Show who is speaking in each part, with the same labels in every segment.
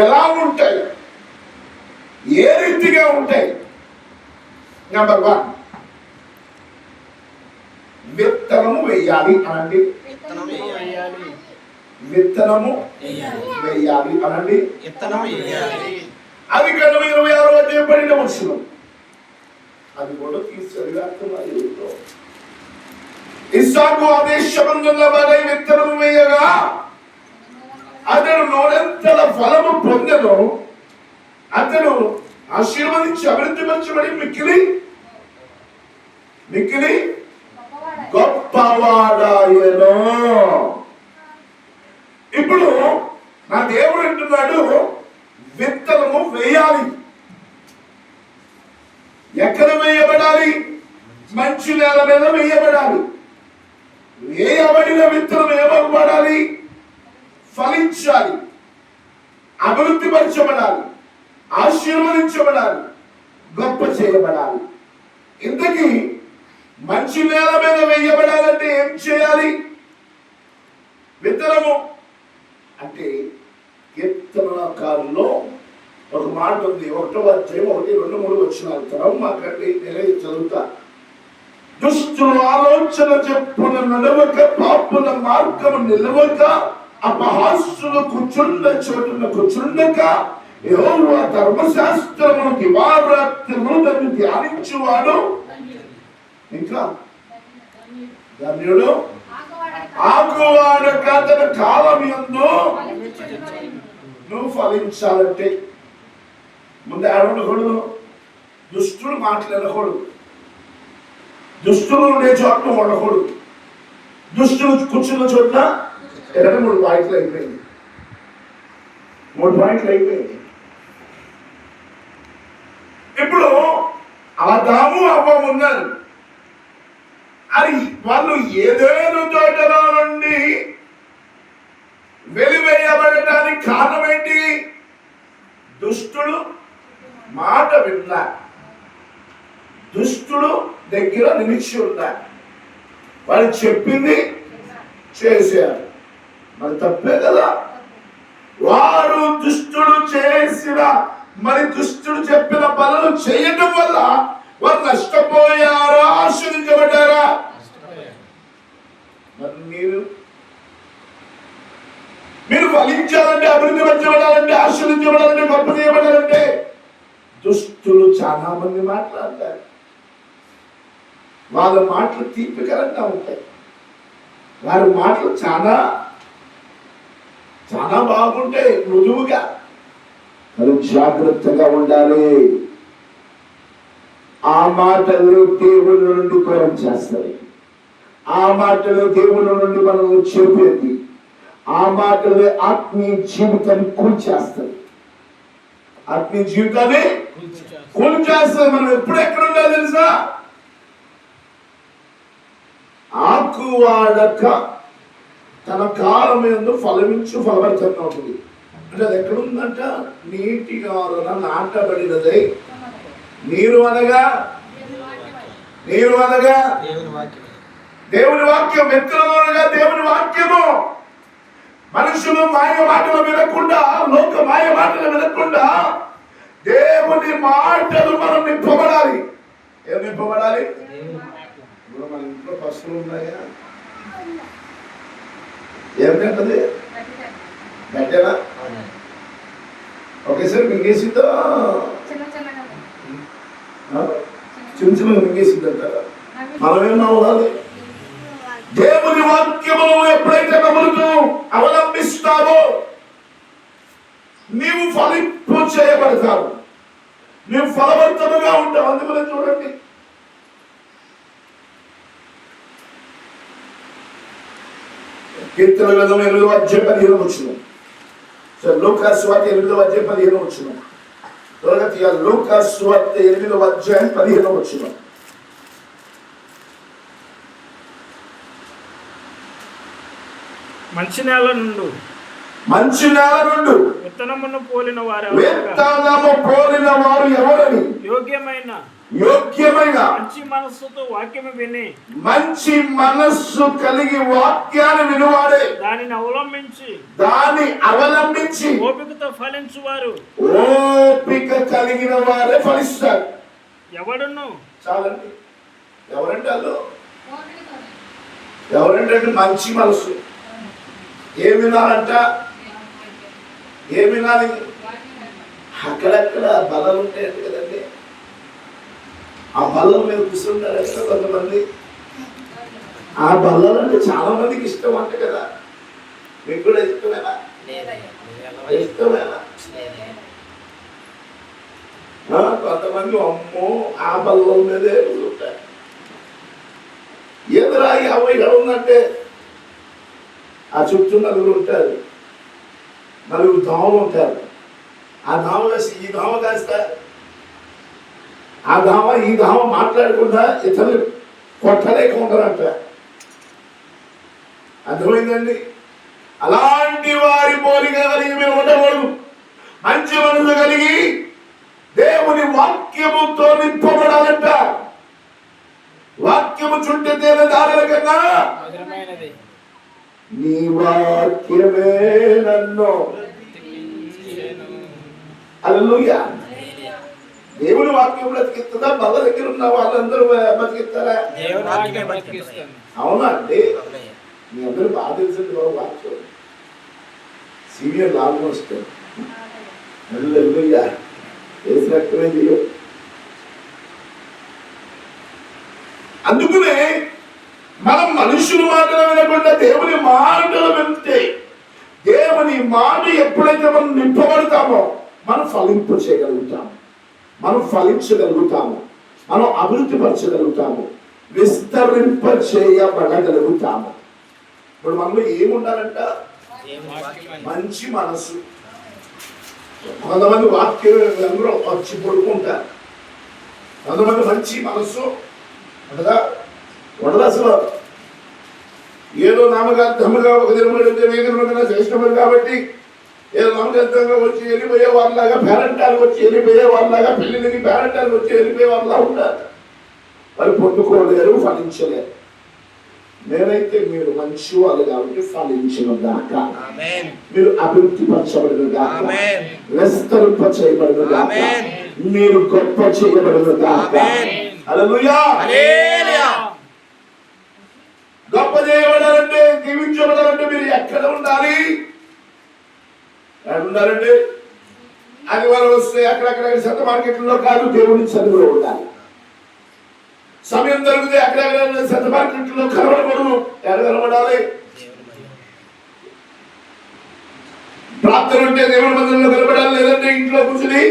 Speaker 1: ఎలా ఉంటాయి, ఏ రీతిగా ఉంటాయి? నెంబర్ 1, విత్తనము వేయాలి అనండి. విత్తనము వేయాలి అనండి. అది కన్నా 26వ అధ్యాయం 12వ వచనం. అది కూడా తీసుకెళ్ళి ఇస్సాకు ఆదేశమందున్నవాడై విత్తనము వేయగా అతడు నూరంతల ఫలము పొందెను. అతడు ఆశీర్వదించి అభివృద్ధిపరచబడి మిక్కిలి గొప్పవాడాయెను. ఇప్పుడు నా దేవుడు అంటున్నాడు, విత్తనము వేయాలి. ఎక్కడ వేయబడాలి? మంచి నేల మీద వేయబడాలి. వేయబడిన విత్తనం ఏమవ్వబడాలి? ఫలించాలి, అభివృద్ధి పరచబడాలి, ఆశీర్వదించబడాలి, గొప్ప చేయబడాలి. ఇంతకీ మంచి నేల మీద వేయబడాలంటే ఏం చేయాలి? విత్తనము అంటే కీర్తనకారులో ఒక మాట ఉంది. 1వ అధ్యాయం 1, 2, 3 వచనాలు తరం మాకండి. నేనే చదువుతా. దుష్టుల ఆలోచన చెప్పున నడవక, పాపుల మార్గము నిలవక, అపహాస్యులు కూర్చున్న చోటున కూర్చుండక, యెహోవా ధర్మశాస్త్రమును దివారాత్రులు దాన్ని ధ్యానించువాడు. ఇంకా ధన్యుడు ఆకువాడక తన కాలం యందు. నువ్వు ఫలించాలంటే ముందు ఆడకూడదు, దుష్టుడు మాట్లాడకూడదు, దుష్టులు ఉండే చోట్ల ఉండకూడదు. దుష్టులు కూర్చున్న చోట్ల 3 పాయింట్లు అయిపోయింది. 3 పాయింట్లు అయిపోయింది. ఇప్పుడు ఆదాము అవ్వ ఉన్నారు. అది వాళ్ళు ఏదేను తోటలో నుండి వెలివేయబడటానికి కారణం ఏంటి? దుష్టుడు మాట విన్నారు, దుష్టుడు దగ్గర నిలిచి ఉన్నారు, వాళ్ళు చెప్పింది చేశారు. మరి తప్పే కదా. వారు దుష్టుడు చేసిన, మరి దుష్టుడు చెప్పిన పనులు చేయటం వల్ల వారు నష్టపోయారా, ఆశీర్వదించబడ్డారా? మరి మీరు ఫలించాలంటే, అభివృద్ధి పరచబడాలంటే, ఆశీర్వదించబడాలంటే, గొప్ప చేయబడాలంటే దుష్టులు చాలా మంది మాట్లాడతారు. వాళ్ళ మాటలు తీపికరంగా ఉంటాయి. వారి మాటలు చాలా చాలా బాగుంటాయి, మృదువుగా. మరి జాగ్రత్తగా ఉండాలి. ఆ మాటలు దేవుని నుండి దూరం చేస్తాయి. ఆ మాటలు దేవుని నుండి మనం చెప్పేది. ఆ మాటలు ఆత్మీయ జీవితాన్ని కూల్చేస్తాయి. ఆత్మీయ జీవితాన్ని కూల్చేస్తాయి. మనం ఎప్పుడు ఎక్కడ ఉండాలి తెలుసా? ఆకువాడక తన కాలం యందు ఫలమించు ఫలభరితంగా ఉంటుంది. అంటే అది ఎక్కడుందంట? నీటి గారున నాటబడినదై. నీరు అనగా దేవుని వాక్యం. విత్తనము అనగా దేవుని వాక్యము. మనుషులు మాయ మాటలు వినకుండా, లోక మాయ మాటలు వినకుండా దేవుని మాటలు మనం నింపబడాలి. ఏం నింపబడాలి? మన ఇంట్లో పశువులు ఉన్నాయా? ఏం తింటది? గడ్డేనా? ఒకేసారి మింగేసిందో? చిన్న చిన్నగా మింగేసిందంట. మనమేమన్నా అవ్వాలి? దేవుని వాక్యమును ఎప్పుడైతే నమ్ముతూ అవలంబిస్తావో నీవు ఫలింపు చేయబడతావు, నీవు ఫలవంతముగా ఉంటావు. అందుకనే చూడండి, కీర్తన గ్రంథం 8వ అధ్యాయం 15వ వచనం. లూకాసు సువార్త 8వ అధ్యాయం 15వ వచనం. లూకాసు సువార్త 8వ అధ్యాయం 15వ వచనం.
Speaker 2: మంచి నేల నుండి
Speaker 1: విత్తనము పోలిన వారు ఎవరని? యోగ్యమైన
Speaker 2: మంచి మనస్సుతో వాక్యము విని
Speaker 1: మంచి మనస్సు కలిగి వాక్యాన్ని వినువాడే దాన్ని అవలంబించి
Speaker 2: ఓపికతో ఫలించువారు
Speaker 1: ఓపిక కలిగిన వారే ఫలిస్తారు.
Speaker 2: ఎవడును
Speaker 1: చాలండి. ఎవరంటే వాళ్ళు ఎవరంటే మంచి మనసు. ఏం వినాలంట? ఏం వినాలి? అక్కడక్కడ బలలు ఉంటాయండి కదండి. ఆ బల్లల మీద కూర్చుంటారు ఎక్కడ కొంతమంది. ఆ బల్లలు అంటే చాలా మందికి ఇష్టం అంట కదా. మీకు కూడా ఇష్టమేనా? ఇష్టమేనా? కొంతమంది అమ్మో ఆ బల్లల మీదే కూర్చుంటారు. ఎదురా యాభై ఉందంటే ఆ చుట్టూ నలుగురు ఉంటారు, నలుగురు దోమలు ఉంటారు. ఆ దోమ వేసి ఈ దోమ కాస్త ఆ దోమ ఈ దోమ మాట్లాడకుండా ఇతరులు కొట్టలేక ఉంటారంట. అర్థమైందండి? అలాంటి వారి పోలిక కలిగి మీరు ఉండకూడదు. మంచి మనసు కలిగి దేవుని వాక్యముతో నింపబడాలంట. వాక్యము చుట్టూ తేలిన దారుల కన్నా నీ వాక్యమే నన్ను. హల్లెలూయా. దేవుని వాక్యం బ్రతికిస్తుందా? బల్ల దగ్గర ఉన్న వాళ్ళందరూ బతికిస్తారా? అవునా అండి? మీ అందరూ బాగా తెలిసింది బాబు వాక్యం. సీనియర్ ఆల్మోస్ట్ హల్లెలూయా. ఏసు రక్తమే చేయు. అందుకనే మనం మనుషుల మాటలు వినకుండా దేవుని మాటలు వింటే, దేవుని మాట ఎప్పుడైతే మనం నింపబడతామో మనం ఫలింపు చేయగలుగుతాము, మనం ఫలించగలుగుతాము, మనం అభివృద్ధి పరచగలుగుతాము, విస్తరింప చేయబడగలుగుతాము. ఇప్పుడు మనలో ఏముండాలంట? మంచి మనసు. కొంతమంది వాక్యం అందరూ వచ్చి పడుకుంటారు. కొంతమంది మంచి మనసు ఉండదా? ఉండదు అసలు. ఏదో నామకార్థముగా ఒక దినముగా శ్రేష్టములు కాబట్టి ఏదో నామకార్థంగా వచ్చి వెళ్ళిపోయే వాళ్ళలాగా, పేరెంటాలు వచ్చి వెళ్ళిపోయే వాళ్ళలాగా, పెళ్లికి పేరెంటాలు వచ్చి వెళ్ళిపోయే వాళ్ళలా ఉంటారు. వాళ్ళు పొందుకోలేరు, ఫలించలేరు. నేనైతే మీరు మంచి వాళ్ళు కాబట్టి ఫలించిన దాకా, మీరు అభివృద్ధి పరచబడిన దాకా, విస్తరింప చేయబడిన దాకా, మీరు గొప్ప చేయబడిన దాకా. హల్లెలూయా. గొప్ప చేయబడాలంటే, దీవించబడాలంటే మీరు ఎక్కడ ఉండాలి? ఎక్కడ ఉండాలండి? ఆదివారం వస్తే అక్కడక్కడ సంత మార్కెట్లో కాదు, దేవుని సన్నిధిలో ఉండాలి. సమయం దొరికితే అక్కడక్కడ సంత మార్కెట్లో కనబడకూడదు. ఎక్కడ కనబడాలి? ప్రార్థన ఉంటే దేవుని మందిరంలో కనబడాలి, లేదంటే ఇంట్లో కూర్చుని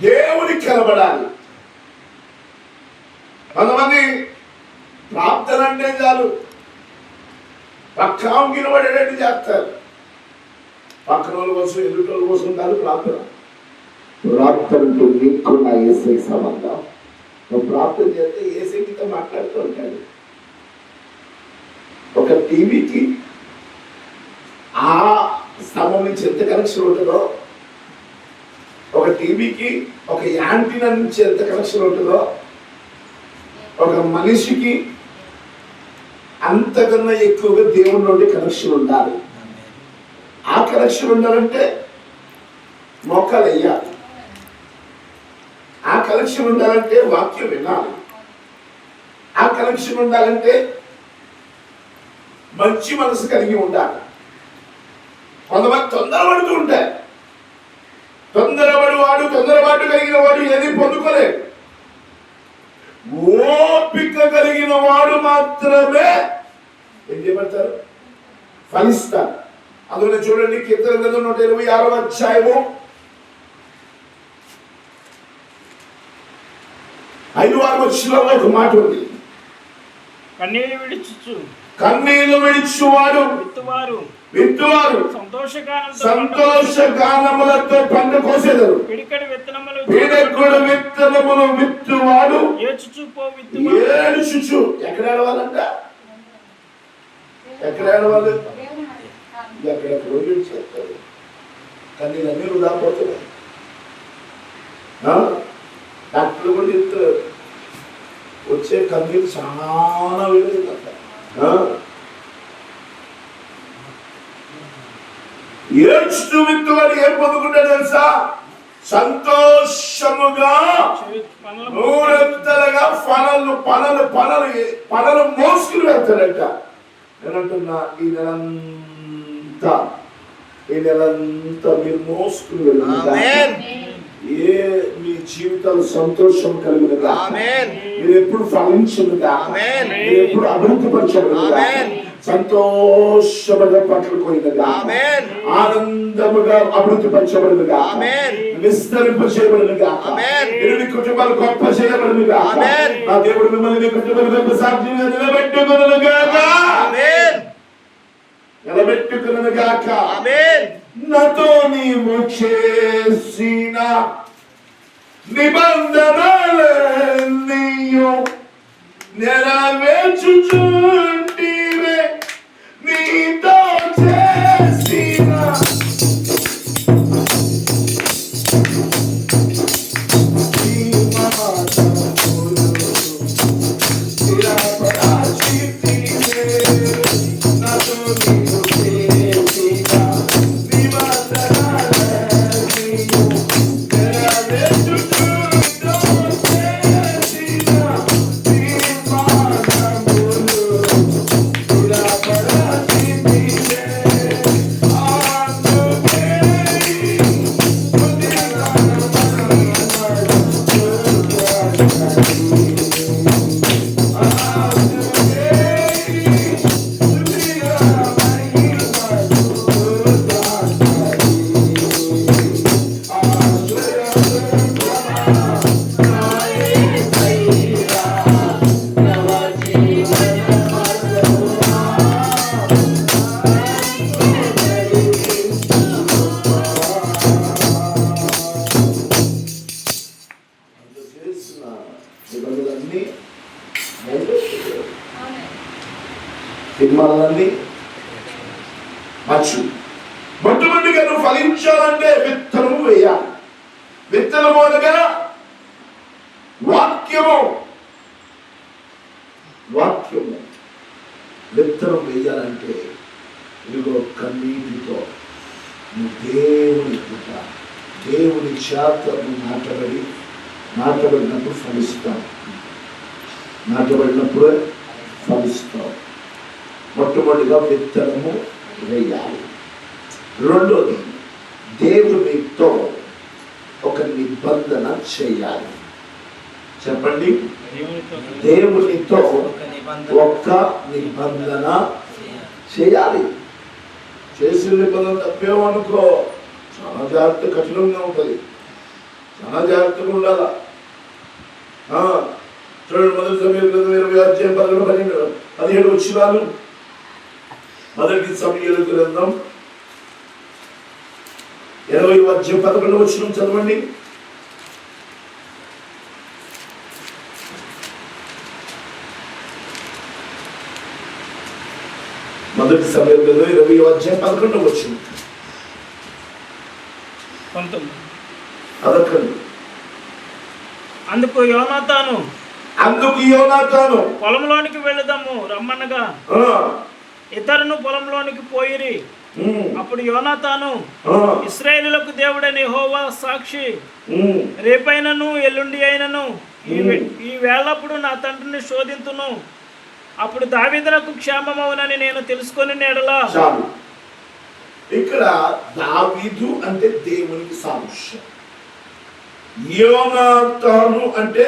Speaker 1: దేవునికి కనబడాలి. కొంతమంది ప్రార్థన అంటే చాలు పక్కా గినబడేటట్టు చేస్తారు. పక్కన వాళ్ళ కోసం, ఎదుటోళ్ళ కోసం కాదు ప్రార్థన. ప్రార్థనతో నీకు నా యేసే సంబంధం. నువ్వు ప్రార్థన చేస్తే యేసేతో మాట్లాడుతూ ఉంటాడు. ఒక టీవీకి ఆ స్తంభం నుంచి ఎంత కనెక్షన్ ఉంటుందో, ఒక టీవీకి ఒక యాంటీనా నుంచి ఎంత కనెక్షన్ ఉంటుందో, ఒక మనిషికి అంతకన్నా ఎక్కువగా దేవుని నుండి కనెక్షన్ ఉండాలి. ఆ కనెక్షన్ ఉండాలంటే మోకాలు వేయాలి. ఆ కనెక్షన్ ఉండాలంటే వాక్యం వినాలి. ఆ కనెక్షన్ ఉండాలంటే మంచి మనసు కలిగి ఉండాలి. కొంతమంది తొందరపడుతూ ఉంటారు. తొందరపాటు కలిగిన వాడు ఏది పొందుకోలేడు. ఓపిక కలిగిన వాడు మాత్రమే ఏం చేయబడతారు? ఫలిస్తారు. అందులో చూడండి, కీర్తన గ్రంథం 126వ అధ్యాయము 5-6 వచనాల్లో ఒక మాట ఉంది. కన్నీళ్లు విడిచువాడు విత్తువారు సంతోషగానములతో పంట కోసేదరు. పిడికెడు విత్తనములు విత్తువాడు ఏడ్చుచు. ఎక్కడ ఏడవాలంట? ఎక్కడ ఏడవాలి? ఎక్కడ రోజులు చేస్తారు. కన్నీళ్ళన్నీ వృధా పోతున్నాయి. డాక్టర్లు కూడా చెప్తారు వచ్చే కన్నీరు చాలా విలువైందంట. ఏడ్చుతూ విత్తువాడు ఏం పొందుకుంటాడు తెలుసా? సంతోషముగా నూరంతలుగా పనులు మోసుకుని వెళ్తాడంట. నేనంటున్నా ఈ నెలంతా మీరు మోసుకుని వెళ్ళండి. మీ జీవితాలు సంతోషం కలుగునుగా. మీరు ఎప్పుడు ఫలించునుగా. మీరు ఎప్పుడు అభివృద్ధి పరచబడునుగా. సంతోషముగా పట్టుకోయినగా. ఆనందముగా అభివృద్ధి పరచబడునుగా. విస్తరింప చేయబడునుగా. మీ కుటుంబాలు గొప్ప చేయబడునుగా. నా దేవుడు మిమ్మల్ని మీ కుటుంబాలు గొప్ప సాక్షిగా నిలబెట్టుకునుగాక. నాతో నీవు చేసిన నిబంధనలన్నీయు నెరవేర్చుచుంటివే. నీతో చేసిన సినిమాలన్నీ మచ్చు. మొట్టమొదటిగా నువ్వు ఫలించాలంటే విత్తనము వేయాలి. విత్తనము అనగా వాక్యము. విత్తనం వేయాలంటే ఇదిగో కన్నీటితో నువ్వు దేవుని చేత నువ్వు నాటబడినప్పుడు ఫలిస్తావు. నాటబడినప్పుడే ఫలిస్తావు. మొట్టమొదటిగా విత్తనము వేయాలి. రెండోది దేవునితో ఒక నిబంధన చేయాలి. చెప్పండి, దేవునితో ఒక నిబంధన చేయాలి. చేసిన నిబంధన తప్పేమనుకో చాలా జాగ్రత్త, కఠినంగా ఉంటుంది. చాలా జాగ్రత్తగా ఉండాలా. చూడండి, మొదటి సమయం 20:17 వచ్చినాలు. మొదటి సమయాల గ్రంథం 20:11 వచ్చిన చదవండి. మొదటి సమయాల గ్రంథం 20:11 వచ్చిన 11.
Speaker 2: అందుకు యోనాతాను పొలంలోనికి వెళదాము రమ్మనగా ఇతరును పొలంలోనికి పోయిరి. అప్పుడు యోనాతాను, ఇశ్రాయేలులకు దేవుడైన యెహోవా సాక్షి, రేపైనను ఎల్లుండి అయినను ఈ వేళప్పుడు నా తండ్రిని శోధింతును. అప్పుడు దావీదునకు క్షేమమవునని నేను తెలుసుకొని నేడలా.
Speaker 1: ఇక్కడ దావీదు అంటే దేవునికి సాక్ష్యం. యోనాతాను అంటే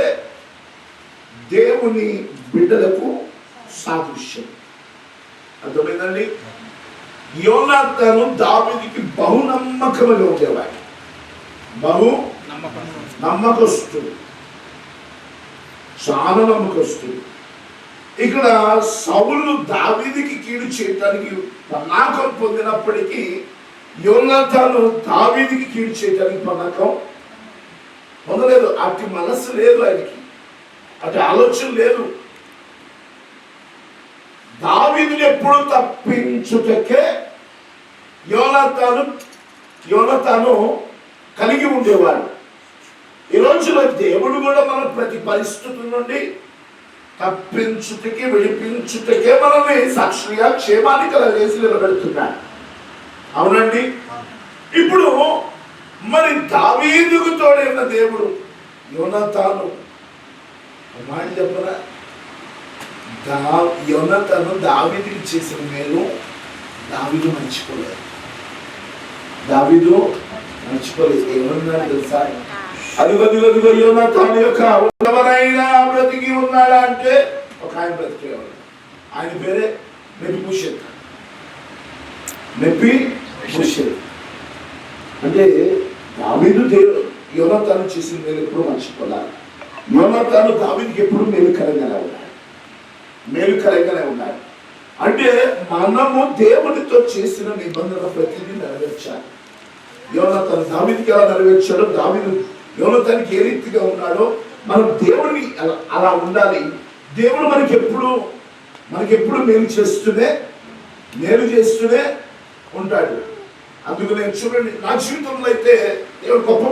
Speaker 1: దేవుని బిడ్డలకు సాదృశ్యం. అర్థమైందండి? యోనాతాను దావీదుకి బహు నమ్మకముగా ఉండేవాడు. బహు నమ్మకస్తుడు, చాలా నమ్మకస్తుడు. ఇక్కడ సౌలు దావీదుకి కీడు చేయటానికి పన్నాకం పొందినప్పటికీ యోనాతాను దావీదుకి కీడు చేయటానికి పన్నాకం పొందలేదు. అటు మనసు లేదు ఆయనకి, అటు ఆలోచన లేదు. దావీదుని ఎప్పుడు తప్పించుటకే యోనాతాను కలిగి ఉండేవాడు. ఈ రోజులో దేవుడు కూడా మనం ప్రతి పరిస్థితి నుండి తప్పించుటకి విడిపించుటకే మనల్ని సాక్షిగా క్షేమాన్ని కలగజేసి నిలబెడుతున్నాడు. అవునండి. ఇప్పుడు మరి దావీదుకు తోడైన దేవుడు యోనాతాను మాట చెప్పరా, యోనాతాను దావీదుకి చేసిన మేలు దావీదు మర్చిపోలేదు. ఏమన్నాడు తెలుసా? అదిగో యోనాతాను యొక్క ఎవరైనా బ్రతికి ఉన్నాడా అంటే ఒక ఆయన బ్రతికేవాడు. ఆయన పేరే మెఫీబోషెత్. అంటే దావీదు యోనాతాను చేసిన మేలు ఎప్పుడు మర్చిపోలేదు. యోనాతాను దావీదుకి ఎప్పుడు మేలుకరంగానే ఉన్నాడు. అంటే మనము దేవుడితో చేసిన నిబంధన ప్రతిదీ నెరవేర్చాలి. యోనాతాను దావీదుకి ఎలా నెరవేర్చాడో, దావీదు యోనాతానుకి ఏ రీతిగా ఉన్నాడో మనం దేవుడిని అలా ఉండాలి. దేవుడు మనకెప్పుడు మేలు చేస్తూనే ఉంటాడు. అందుకు నేను చూడండి, నా జీవితంలో అయితే దేవుడు గొప్ప